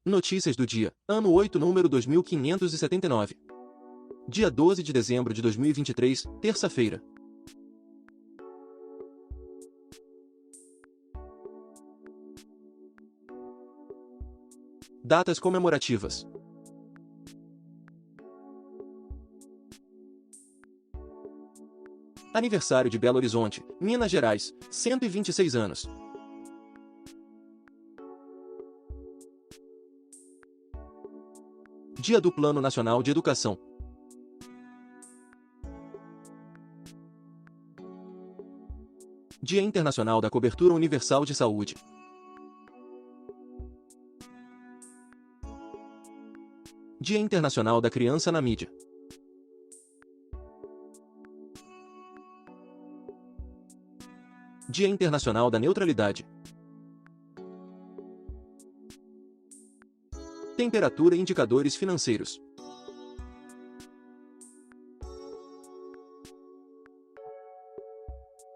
Notícias do dia, ano 8, número 2579. Dia 12 de dezembro de 2023, terça-feira. Datas comemorativas. Aniversário de Belo Horizonte, Minas Gerais, 126 anos. Dia do Plano Nacional de Educação. Dia Internacional da Cobertura Universal de Saúde. Dia Internacional da Criança na Mídia. Dia Internacional da Neutralidade. Temperatura e indicadores financeiros.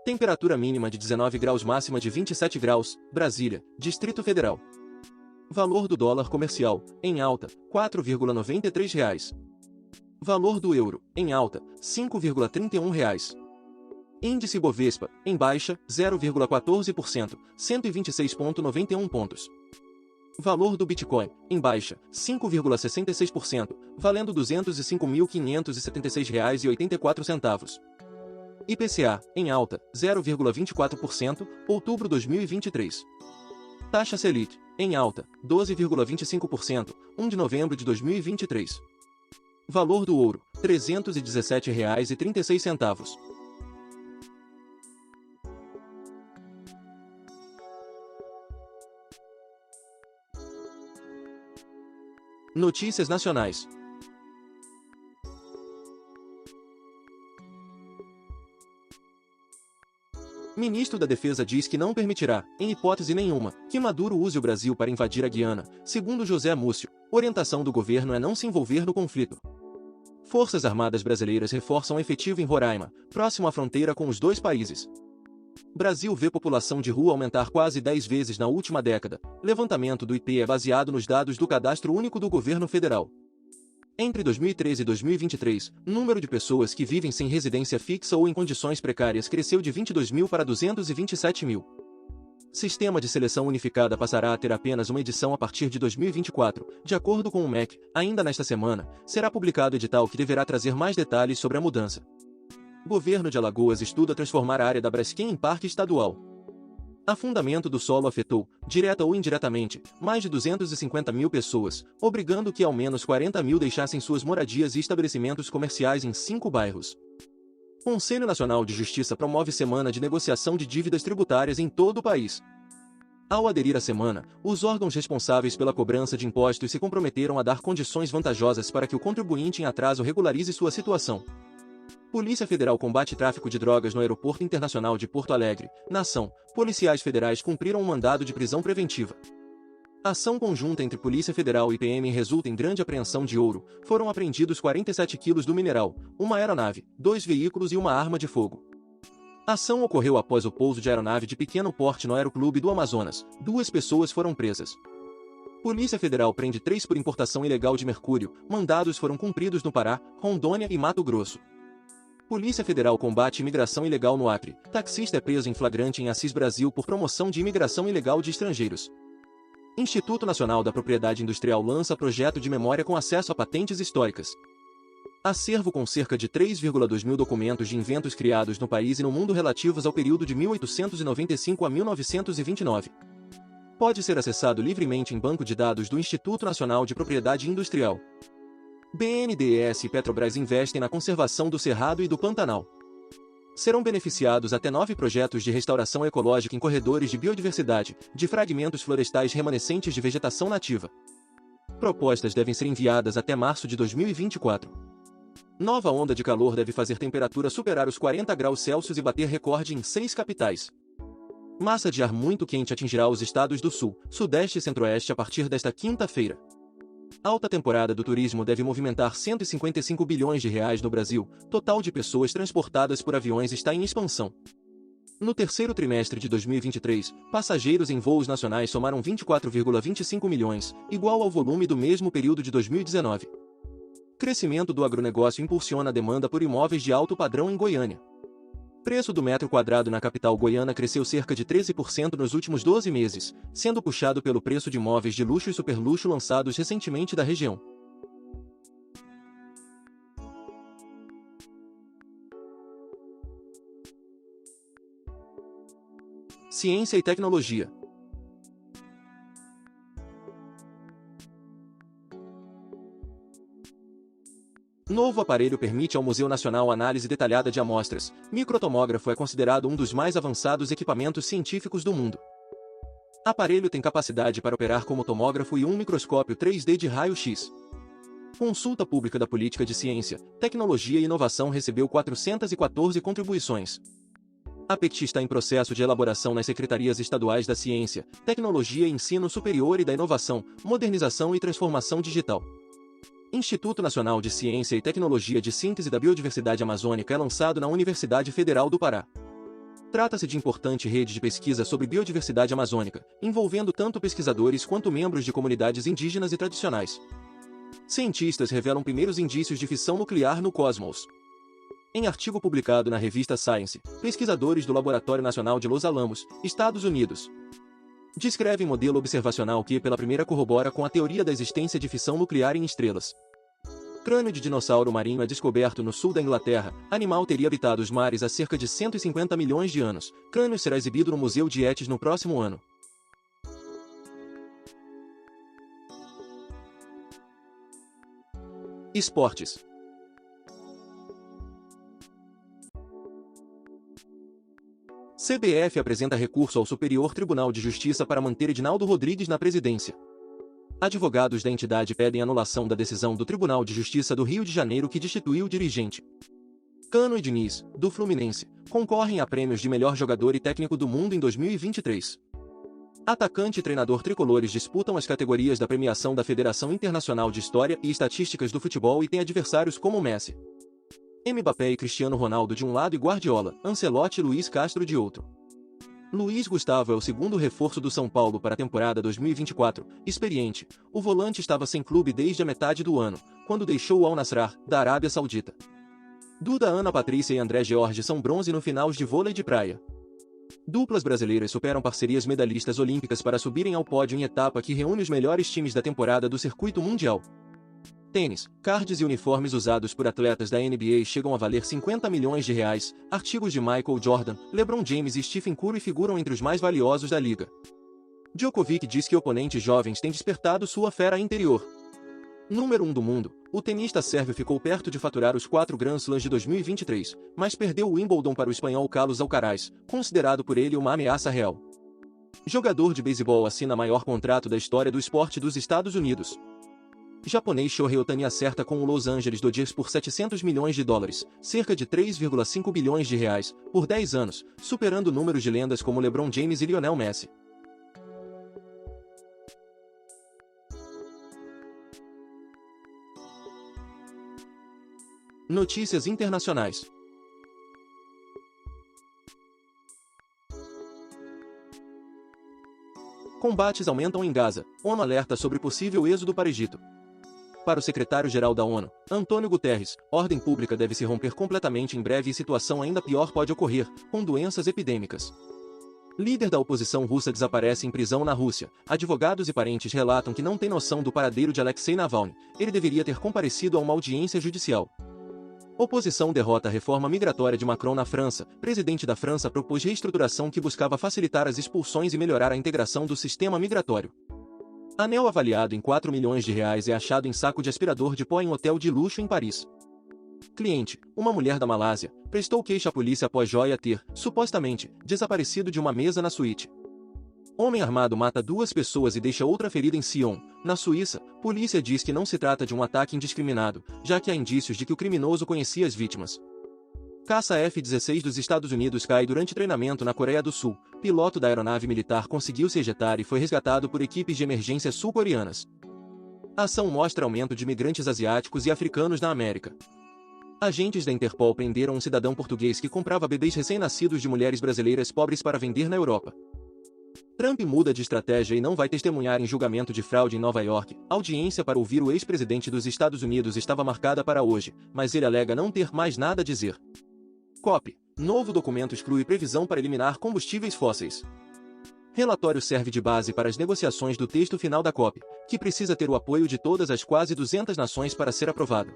Temperatura mínima de 19 graus, máxima de 27 graus, Brasília, Distrito Federal. Valor do dólar comercial, em alta, R$ 4,93. Valor do euro, em alta, R$ 5,31. Índice Bovespa, em baixa, 0,14%, 126,91 pontos. Valor do Bitcoin, em baixa, 5,66%, valendo R$ 205.576,84. IPCA, em alta, 0,24%, outubro 2023. Taxa Selic, em alta, 12,25%, 1 de novembro de 2023. Valor do ouro, R$ 317,36. Notícias nacionais. Ministro da Defesa diz que não permitirá, em hipótese nenhuma, que Maduro use o Brasil para invadir a Guiana. Segundo José Múcio, orientação do governo é não se envolver no conflito. Forças Armadas brasileiras reforçam efetivo em Roraima, próximo à fronteira com os dois países. Brasil vê população de rua aumentar quase 10 vezes na última década. Levantamento do IP é baseado nos dados do Cadastro Único do Governo Federal. Entre 2013 e 2023, o número de pessoas que vivem sem residência fixa ou em condições precárias cresceu de 22 mil para 227 mil. Sistema de Seleção Unificada passará a ter apenas uma edição a partir de 2024, de acordo com o MEC. Ainda nesta semana, será publicado edital que deverá trazer mais detalhes sobre a mudança. Governo de Alagoas estuda transformar a área da Braskem em parque estadual. Afundamento do solo afetou, direta ou indiretamente, mais de 250 mil pessoas, obrigando que ao menos 40 mil deixassem suas moradias e estabelecimentos comerciais em 5 bairros. Conselho Nacional de Justiça promove semana de negociação de dívidas tributárias em todo o país. Ao aderir à semana, os órgãos responsáveis pela cobrança de impostos se comprometeram a dar condições vantajosas para que o contribuinte em atraso regularize sua situação. Polícia Federal combate tráfico de drogas no Aeroporto Internacional de Porto Alegre. Na ação, policiais federais cumpriram um mandado de prisão preventiva. Ação conjunta entre Polícia Federal e PM resulta em grande apreensão de ouro. Foram apreendidos 47 quilos do mineral, uma aeronave, 2 veículos e uma arma de fogo. A ação ocorreu após o pouso de aeronave de pequeno porte no Aeroclube do Amazonas. 2 pessoas foram presas. Polícia Federal prende 3 por importação ilegal de mercúrio. Mandados foram cumpridos no Pará, Rondônia e Mato Grosso. Polícia Federal combate imigração ilegal no Acre. Taxista é preso em flagrante em Assis, Brasil por promoção de imigração ilegal de estrangeiros. Instituto Nacional da Propriedade Industrial lança projeto de memória com acesso a patentes históricas. Acervo com cerca de 3,2 mil documentos de inventos criados no país e no mundo relativos ao período de 1895 a 1929. Pode ser acessado livremente em banco de dados do Instituto Nacional de Propriedade Industrial. BNDES e Petrobras investem na conservação do Cerrado e do Pantanal. Serão beneficiados até 9 projetos de restauração ecológica em corredores de biodiversidade, de fragmentos florestais remanescentes de vegetação nativa. Propostas devem ser enviadas até março de 2024. Nova onda de calor deve fazer temperatura superar os 40 graus Celsius e bater recorde em 6 capitais. Massa de ar muito quente atingirá os estados do Sul, Sudeste e Centro-Oeste a partir desta quinta-feira. Alta temporada do turismo deve movimentar R$ 155 bilhões no Brasil. Total de pessoas transportadas por aviões está em expansão. No terceiro trimestre de 2023, passageiros em voos nacionais somaram 24,25 milhões, igual ao volume do mesmo período de 2019. Crescimento do agronegócio impulsiona a demanda por imóveis de alto padrão em Goiânia. Preço do metro quadrado na capital goiana cresceu cerca de 13% nos últimos 12 meses, sendo puxado pelo preço de imóveis de luxo e superluxo lançados recentemente da região. Ciência e tecnologia. Novo aparelho permite ao Museu Nacional análise detalhada de amostras. Microtomógrafo é considerado um dos mais avançados equipamentos científicos do mundo. Aparelho tem capacidade para operar como tomógrafo e um microscópio 3D de raio-x. Consulta Pública da Política de Ciência, Tecnologia e Inovação recebeu 414 contribuições. A PECT está em processo de elaboração nas Secretarias Estaduais da Ciência, Tecnologia e Ensino Superior e da Inovação, Modernização e Transformação Digital. Instituto Nacional de Ciência e Tecnologia de Síntese da Biodiversidade Amazônica é lançado na Universidade Federal do Pará. Trata-se de importante rede de pesquisa sobre biodiversidade amazônica, envolvendo tanto pesquisadores quanto membros de comunidades indígenas e tradicionais. Cientistas revelam primeiros indícios de fissão nuclear no cosmos. Em artigo publicado na revista Science, pesquisadores do Laboratório Nacional de Los Alamos, Estados Unidos, descrevem modelo observacional que, pela primeira, corrobora com a teoria da existência de fissão nuclear em estrelas. Crânio de dinossauro marinho é descoberto no sul da Inglaterra. Animal teria habitado os mares há cerca de 150 milhões de anos. Crânio será exibido no Museu de Etes no próximo ano. Esportes. CBF apresenta recurso ao Superior Tribunal de Justiça para manter Edinaldo Rodrigues na presidência. Advogados da entidade pedem anulação da decisão do Tribunal de Justiça do Rio de Janeiro que destituiu o dirigente. Cano e Diniz, do Fluminense, concorrem a prêmios de melhor jogador e técnico do mundo em 2023. Atacante e treinador tricolores disputam as categorias da premiação da Federação Internacional de História e Estatísticas do Futebol e têm adversários como Messi, Mbappé e Cristiano Ronaldo de um lado e Guardiola, Ancelotti e Luiz Castro de outro. Luiz Gustavo é o segundo reforço do São Paulo para a temporada 2024. Experiente, o volante estava sem clube desde a metade do ano, quando deixou o Al-Nassr, da Arábia Saudita. Duda, Ana Patrícia e André George são bronze no final de vôlei de praia. Duplas brasileiras superam parcerias medalhistas olímpicas para subirem ao pódio em etapa que reúne os melhores times da temporada do circuito mundial. Tênis, cards e uniformes usados por atletas da NBA chegam a valer 50 milhões de reais. Artigos de Michael Jordan, LeBron James e Stephen Curry figuram entre os mais valiosos da liga. Djokovic diz que oponentes jovens têm despertado sua fera interior. Número 1 do mundo, o tenista sérvio ficou perto de faturar os 4 Grand Slams de 2023, mas perdeu o Wimbledon para o espanhol Carlos Alcaraz, considerado por ele uma ameaça real. Jogador de beisebol assina maior contrato da história do esporte dos Estados Unidos. Japonês Shohei Ohtani acerta com o Los Angeles Dodgers por 700 milhões de dólares, cerca de 3,5 bilhões de reais, por 10 anos, superando números de lendas como LeBron James e Lionel Messi. Notícias internacionais. Combates aumentam em Gaza. ONU alerta sobre possível êxodo para Egito. Para o secretário-geral da ONU, Antônio Guterres, ordem pública deve se romper completamente em breve e situação ainda pior pode ocorrer, com doenças epidêmicas. Líder da oposição russa desaparece em prisão na Rússia. Advogados e parentes relatam que não têm noção do paradeiro de Alexei Navalny. Ele deveria ter comparecido a uma audiência judicial. Oposição derrota a reforma migratória de Macron na França. Presidente da França propôs reestruturação que buscava facilitar as expulsões e melhorar a integração do sistema migratório. Anel avaliado em 4 milhões de reais é achado em saco de aspirador de pó em hotel de luxo em Paris. Cliente, uma mulher da Malásia, prestou queixa à polícia após joia ter, supostamente, desaparecido de uma mesa na suíte. Homem armado mata 2 pessoas e deixa outra ferida em Sion, na Suíça. Polícia diz que não se trata de um ataque indiscriminado, já que há indícios de que o criminoso conhecia as vítimas. Caça F-16 dos Estados Unidos cai durante treinamento na Coreia do Sul. Piloto da aeronave militar conseguiu se ejetar e foi resgatado por equipes de emergência sul-coreanas. A ação mostra aumento de migrantes asiáticos e africanos na América. Agentes da Interpol prenderam um cidadão português que comprava bebês recém-nascidos de mulheres brasileiras pobres para vender na Europa. Trump muda de estratégia e não vai testemunhar em julgamento de fraude em Nova York. A audiência para ouvir o ex-presidente dos Estados Unidos estava marcada para hoje, mas ele alega não ter mais nada a dizer. COP. Novo documento exclui previsão para eliminar combustíveis fósseis. Relatório serve de base para as negociações do texto final da COP, que precisa ter o apoio de todas as quase 200 nações para ser aprovado.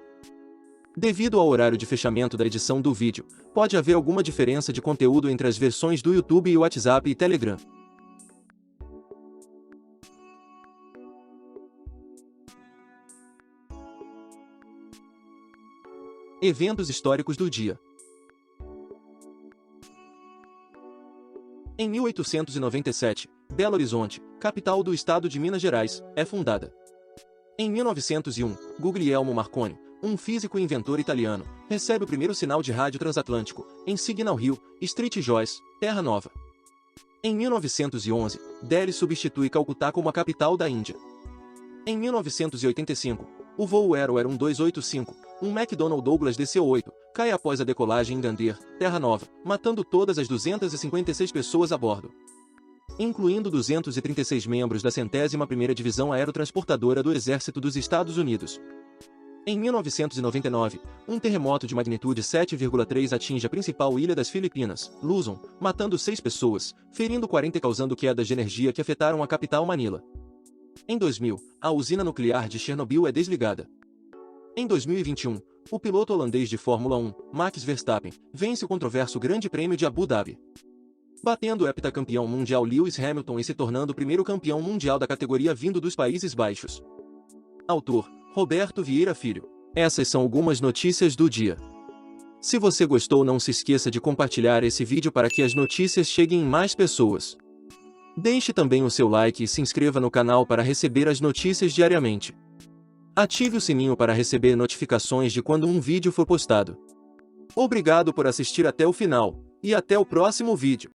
Devido ao horário de fechamento da edição do vídeo, pode haver alguma diferença de conteúdo entre as versões do YouTube e WhatsApp e Telegram. Eventos históricos do dia. Em 1897, Belo Horizonte, capital do estado de Minas Gerais, é fundada. Em 1901, Guglielmo Marconi, um físico e inventor italiano, recebe o primeiro sinal de rádio transatlântico, em Signal Hill, Street Joyce, Terra Nova. Em 1911, Delhi substitui Calcutá como a capital da Índia. Em 1985, o voo Aero Air 1285, um McDonnell Douglas DC-8, cai após a decolagem em Gander, Terra Nova, matando todas as 256 pessoas a bordo, incluindo 236 membros da 101ª Divisão Aerotransportadora do Exército dos Estados Unidos. Em 1999, um terremoto de magnitude 7,3 atinge a principal ilha das Filipinas, Luzon, matando 6 pessoas, ferindo 40 e causando quedas de energia que afetaram a capital Manila. Em 2000, a usina nuclear de Chernobyl é desligada. Em 2021, o piloto holandês de Fórmula 1, Max Verstappen, vence o controverso Grande Prêmio de Abu Dhabi, batendo o heptacampeão mundial Lewis Hamilton e se tornando o primeiro campeão mundial da categoria vindo dos Países Baixos. Autor: Roberto Vieira Filho. Essas são algumas notícias do dia. Se você gostou, não se esqueça de compartilhar esse vídeo para que as notícias cheguem em mais pessoas. Deixe também o seu like e se inscreva no canal para receber as notícias diariamente. Ative o sininho para receber notificações de quando um vídeo for postado. Obrigado por assistir até o final, e até o próximo vídeo.